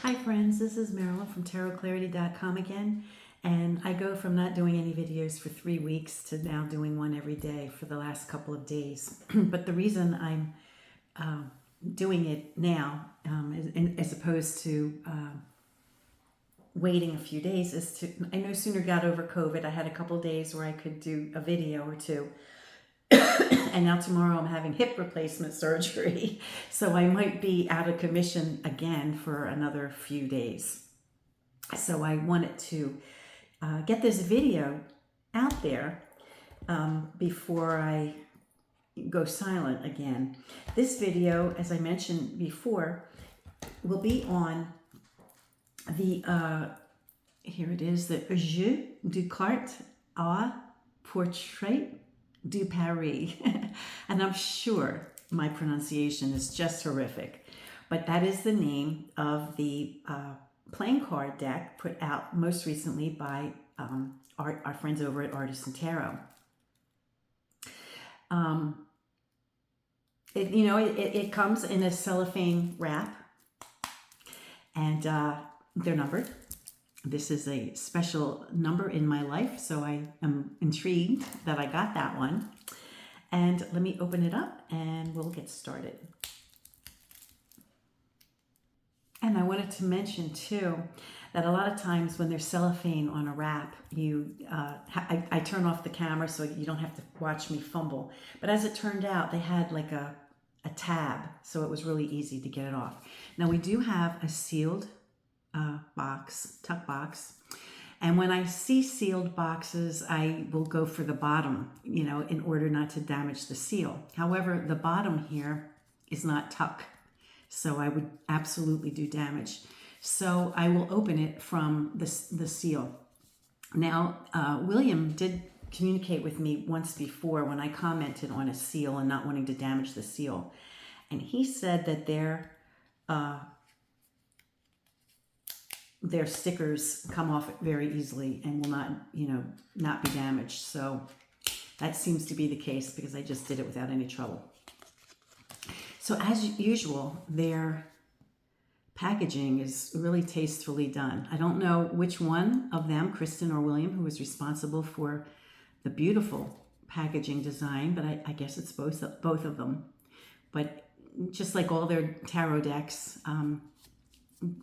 Hi friends, this is Marilyn from tarotclarity.com again, and I go from not doing any videos for 3 weeks to now doing one every day for the last couple of days. But the reason I'm doing it now, as opposed to waiting a few days, is I no sooner got over COVID. I had a couple of days where I could do a video or two. And now tomorrow I'm having hip replacement surgery, so I might be out of commission again for another few days. So I wanted to get this video out there before I go silent again. This video, as I mentioned before, will be on the, here it is, the Jeu de Cartes à Portrait du Paris. And I'm sure my pronunciation is just horrific, but that is the name of the playing card deck put out most recently by our friends over at Artisan Tarot. It comes in a cellophane wrap, and they're numbered. This is a special number in my life, so I am intrigued that I got that one. And let me open it up and we'll get started. And I wanted to mention too that a lot of times when there's cellophane on a wrap, I turn off the camera so you don't have to watch me fumble. But as it turned out, they had like a tab, so it was really easy to get it off. Now we do have a sealed tuck box. And when I see sealed boxes, I will go for the bottom, in order not to damage the seal. However, the bottom here is not tuck, so I would absolutely do damage. So I will open it from the seal. Now, William did communicate with me once before when I commented on a seal and not wanting to damage the seal. And he said that their stickers come off very easily and will not be damaged. So that seems to be the case because I just did it without any trouble. So as usual, their packaging is really tastefully done. I don't know which one of them, Kristen or William, who was responsible for the beautiful packaging design, but I guess it's both of them. But just like all their tarot decks,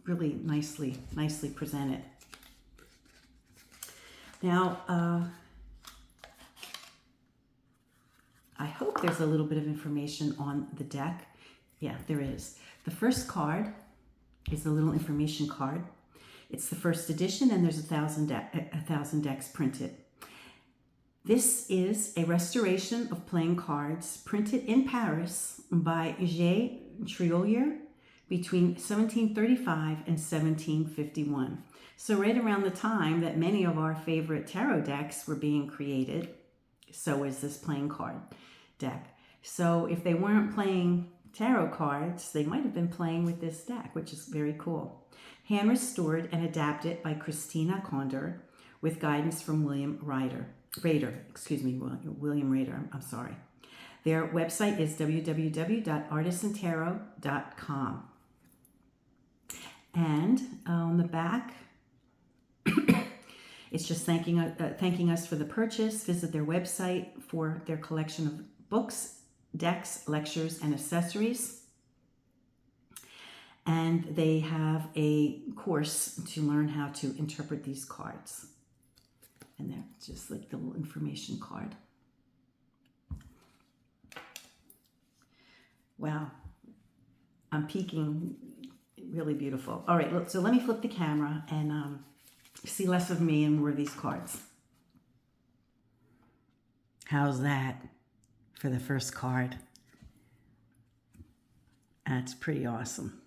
really nicely presented. Now, I hope there's a little bit of information on the deck. Yeah, there is. The first card is a little information card. It's the first edition, and there's 1,000 decks printed. This is a restoration of playing cards printed in Paris by Jeu de Cartes between 1735 and 1751. So right around the time that many of our favorite tarot decks were being created, so is this playing card deck. So if they weren't playing tarot cards, they might have been playing with this deck, which is very cool. Hand restored and adapted by Christina Condor with guidance from William Rader. I'm sorry. Their website is www.artisantarot.com. And on the back, it's just thanking us for the purchase. Visit their website for their collection of books, decks, lectures, and accessories. And they have a course to learn how to interpret these cards. And they're just like the little information card. Wow, I'm peeking. Really beautiful. All right, so let me flip the camera and see less of me and more of these cards. How's that for the first card? That's pretty awesome.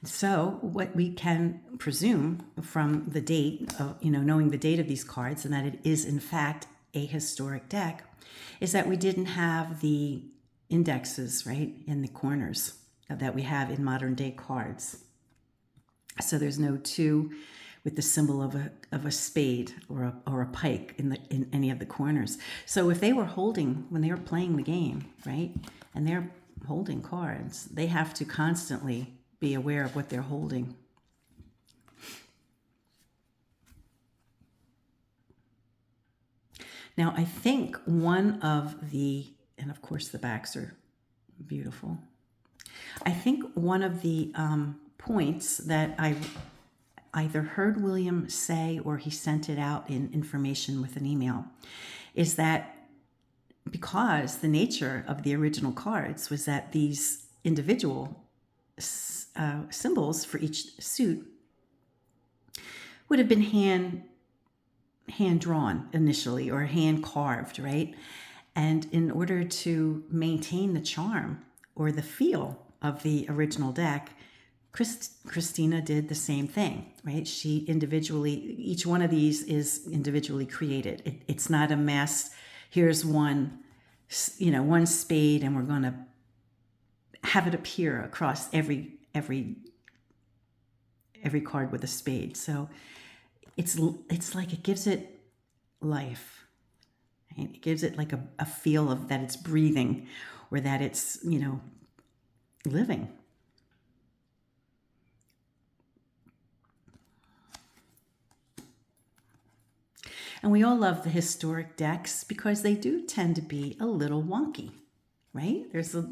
So what we can presume from the date of, knowing the date of these cards, and that it is in fact a historic deck, is that we didn't have the indexes, right, in the corners that we have in modern day cards. So there's no 2 with the symbol of a spade or a pike in any of the corners. So if they were when they were playing the game, right, and they're holding cards, they have to constantly be aware of what they're holding. Now, I think one of the, and of course the backs are beautiful. I think one of the points that I either heard William say or he sent it out in information with an email is that because the nature of the original cards was that these individual symbols for each suit would have been hand drawn initially or hand carved, right? And in order to maintain the charm or the feel of the original deck, Christina did the same thing, right? She individually, each one of these is individually created. It's not a mass, here's one, one spade and we're going to have it appear across every card with a spade. So it's like it gives it life. Right? It gives it like a feel of that it's breathing or that it's, living. And we all love the historic decks because they do tend to be a little wonky, right? There's the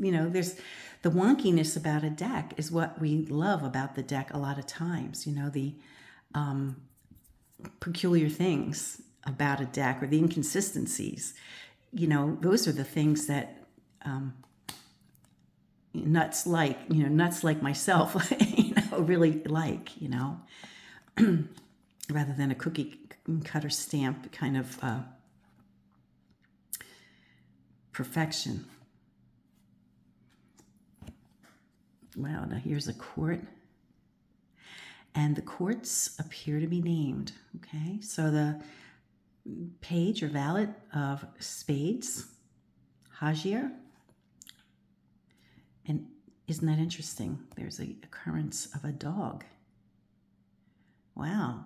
wonkiness about a deck is what we love about the deck a lot of times, the peculiar things about a deck or the inconsistencies. Those are the things that nuts like myself, really like, rather than a cookie cutter stamp kind of perfection. Wow, now here's a court. And the courts appear to be named, okay? So the page or valet of spades, Hajir. And isn't that interesting? There's a occurrence of a dog. Wow.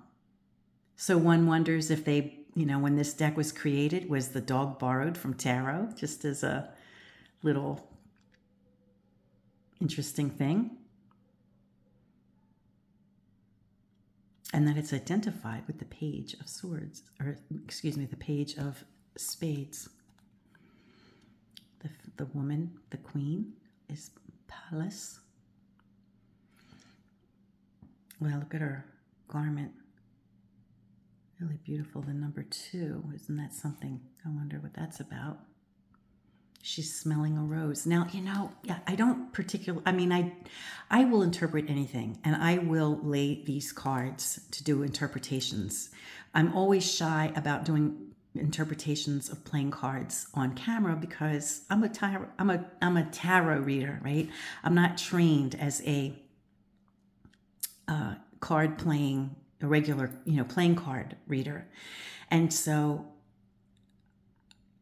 So one wonders if they, when this deck was created, was the dog borrowed from tarot, just as a little interesting thing. And that it's identified with the page of swords, the page of spades. The woman, the queen, is Pallas. Well, look at her garment. Really beautiful. The number 2, isn't that something? I wonder what that's about. She's smelling a rose. Now, I don't particularly, I will interpret anything and I will lay these cards to do interpretations. I'm always shy about doing interpretations of playing cards on camera because I'm a tarot reader, right? I'm not trained as a card playing, a regular, playing card reader. And so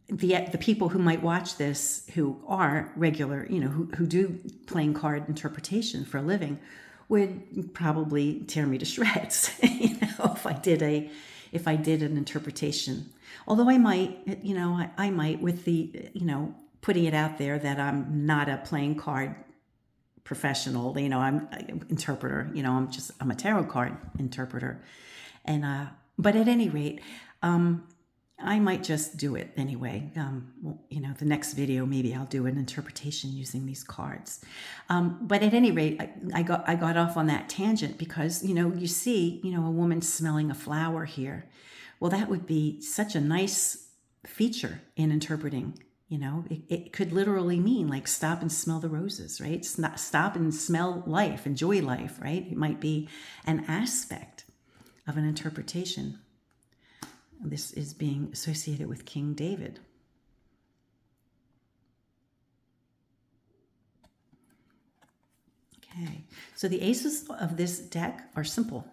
the people who might watch this who are regular, who do playing card interpretation for a living would probably tear me to shreds, if I did an interpretation. Although I might, I might with the, putting it out there that I'm not a playing card professional, I'm an interpreter, I'm a tarot card interpreter. And, but at any rate, I might just do it anyway. The next video, maybe I'll do an interpretation using these cards. But at any rate, I got off on that tangent because, you see, a woman smelling a flower here. Well, that would be such a nice feature in interpreting. It could literally mean like stop and smell the roses, right? Stop and smell life, enjoy life, right? It might be an aspect of an interpretation. This is being associated with King David. Okay, so the aces of this deck are simple.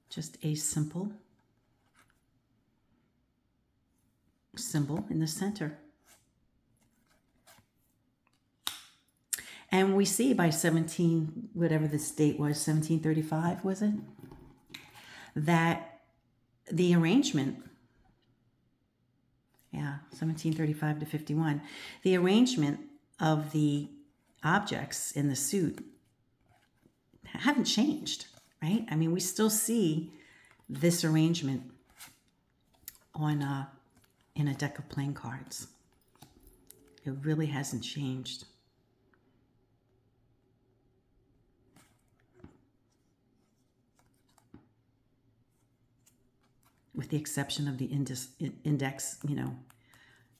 Just a simple symbol in the center. And we see by whatever this date was, 1735, was it? That the arrangement, 1735 to 51, the arrangement of the objects in the suit haven't changed, right? I mean, we still see this arrangement on in a deck of playing cards. It really hasn't changed. With the exception of the index, you know,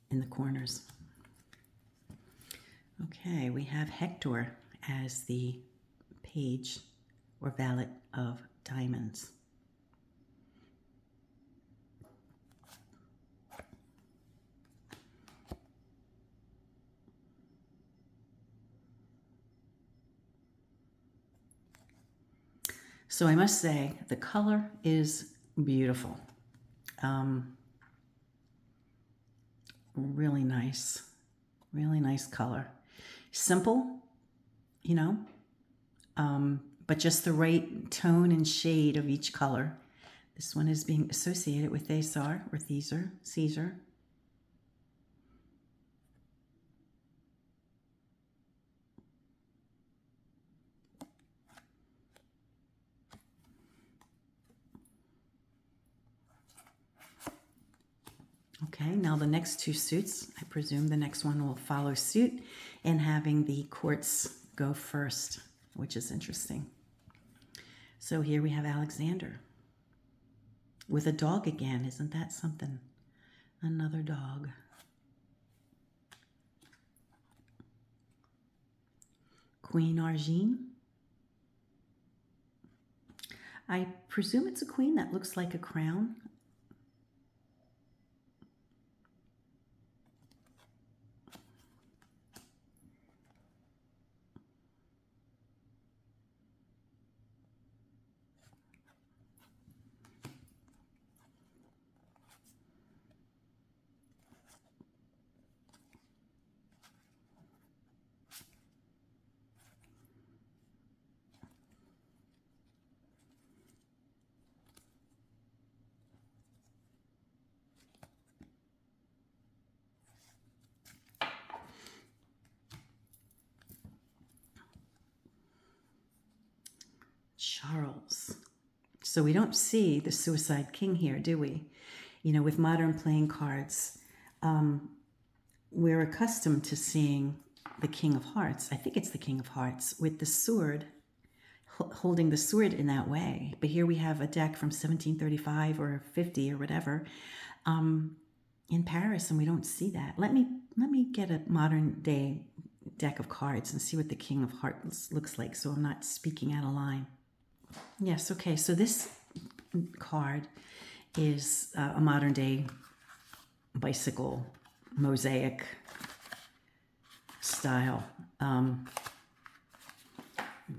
in the corners. Okay, we have Hector as the page or valet of diamonds. So I must say, the color is beautiful. Really nice color. Simple, you know, but just the right tone and shade of each color. This one is being associated with Thesar or Caesar. Okay, now the next two suits, I presume the next one will follow suit in having the courts go first, which is interesting. So here we have Alexander with a dog again. Isn't that something? Another dog. Queen Argine. I presume it's a queen that looks like a crown. Charles. So we don't see the Suicide King here, do we? You know, with modern playing cards, we're accustomed to seeing the King of Hearts. I think it's the King of Hearts with the sword, holding the sword in that way. But here we have a deck from 1735 or 50 or whatever in Paris, and we don't see that. Let me get a modern day deck of cards and see what the King of Hearts looks like, so I'm not speaking out of line. Yes, okay, so this card is a modern day bicycle mosaic style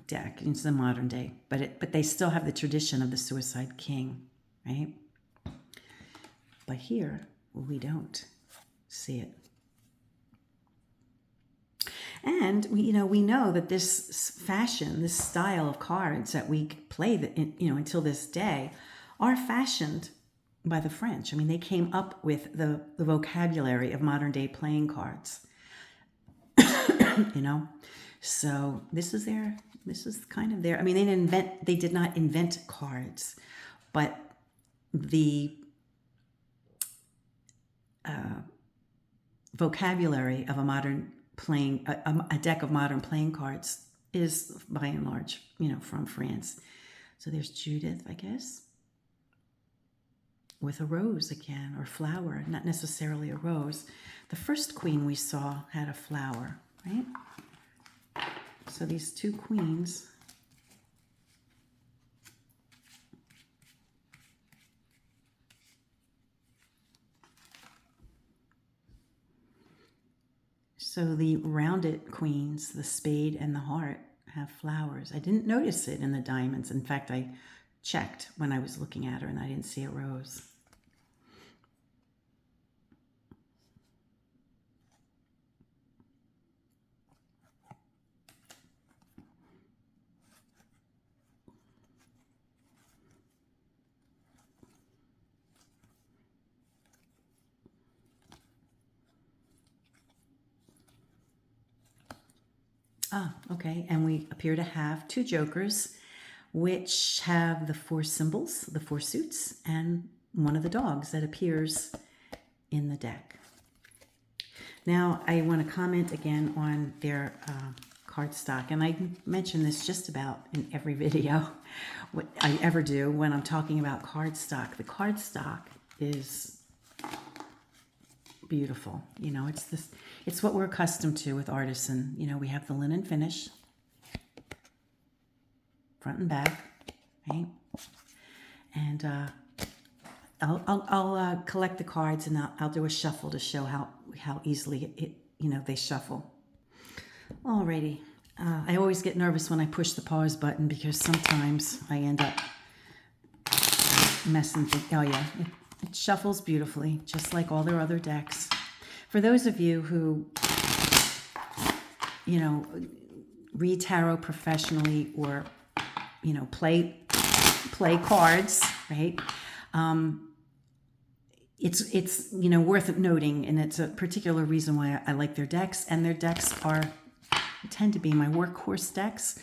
deck. It's the modern day, but they still have the tradition of the Suicide King, right? But here we don't see it. And we know that this fashion, this style of cards that we play, until this day, are fashioned by the French. I mean, they came up with the vocabulary of modern day playing cards. So this is kind of their. I mean, they did not invent cards, but the vocabulary of a deck of modern playing cards is by and large, from France. So there's Judith, I guess, with a rose again, or flower, not necessarily a rose. The first queen we saw had a flower, right? So these two queens. So the rounded queens, the spade and the heart, have flowers. I didn't notice it in the diamonds. In fact, I checked when I was looking at her and I didn't see a rose. Ah, okay, and we appear to have two jokers which have the 4 symbols, the 4 suits, and one of the dogs that appears in the deck. Now, I want to comment again on their cardstock, and I mention this just about in every video what I ever do when I'm talking about cardstock. The cardstock is beautiful. You know, it's what we're accustomed to with Artisan. You know, we have the linen finish, front and back, right? And I'll collect the cards, and I'll do a shuffle to show how easily they shuffle. Alrighty. I always get nervous when I push the pause button because sometimes I end up messing things. Oh yeah, it shuffles beautifully, just like all their other decks. For those of you who, read tarot professionally or, play cards, right? It's worth noting, and it's a particular reason why I like their decks, and their decks tend to be my workhorse decks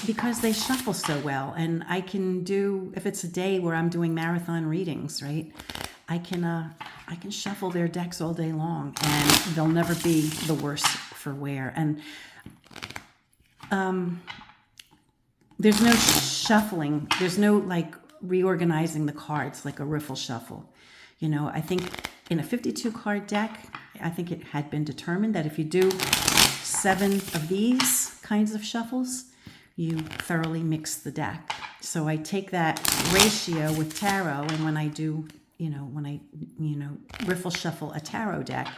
because they shuffle so well. And I can do, if it's a day where I'm doing marathon readings, right, I can shuffle their decks all day long, and they'll never be the worse for wear. And there's no shuffling, there's no like reorganizing the cards like a riffle shuffle. I think in a 52 card deck, I think it had been determined that if you do 7 of these kinds of shuffles, you thoroughly mix the deck. So I take that ratio with tarot, and when I do, riffle shuffle a tarot deck,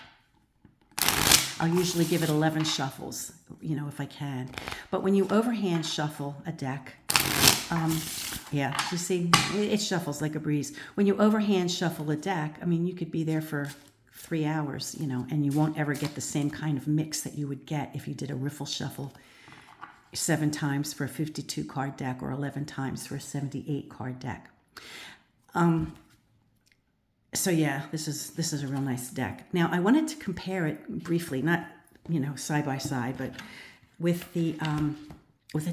I'll usually give it 11 shuffles, if I can. But when you overhand shuffle a deck, yeah, you see, it shuffles like a breeze. When you overhand shuffle a deck, you could be there for 3 hours, and you won't ever get the same kind of mix that you would get if you did a riffle shuffle 7 times for a 52 card deck or 11 times for a 78 card deck. So yeah, this is a real nice deck. Now I wanted to compare it briefly, not side by side, but with the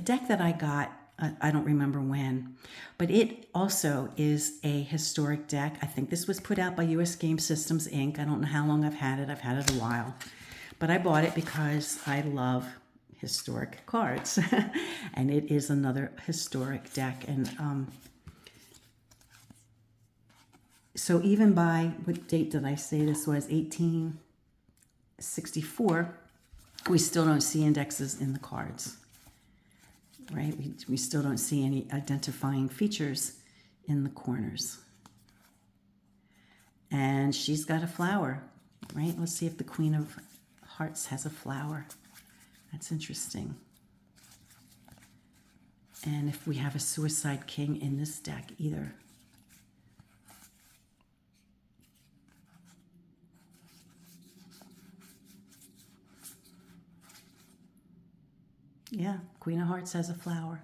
deck that I got. I don't remember when, but it also is a historic deck. I think this was put out by US Game Systems Inc. I don't know how long I've had it. I've had it a while, but I bought it because I love historic cards, and it is another historic deck. And so even by, what date did I say this was? 1864, we still don't see indexes in the cards. Right? We still don't see any identifying features in the corners. And she's got a flower, right? Let's see if the Queen of Hearts has a flower. That's interesting. And if we have a Suicide King in this deck either. Yeah, Queen of Hearts has a flower.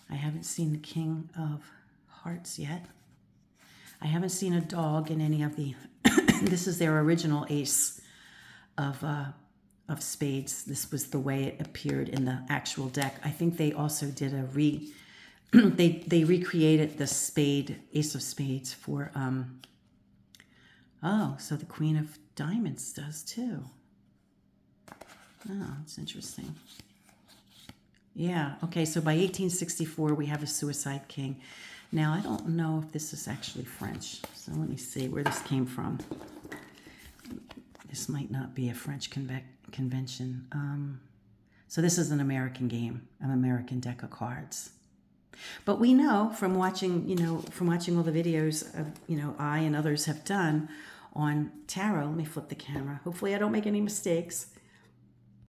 I haven't seen the King of Hearts yet. I haven't seen a dog in any of the... This is their original ace of spades. This was the way it appeared in the actual deck. I think they also did a they recreated the spade, ace of spades for... Oh, so the Queen of Diamonds does too. Oh, that's interesting. Yeah, okay, so by 1864, we have a Suicide King. Now, I don't know if this is actually French, so let me see where this came from. This might not be a French convention. So this is an American game, an American deck of cards. But we know from watching, all the videos of, I and others have done on tarot. Let me flip the camera. Hopefully I don't make any mistakes.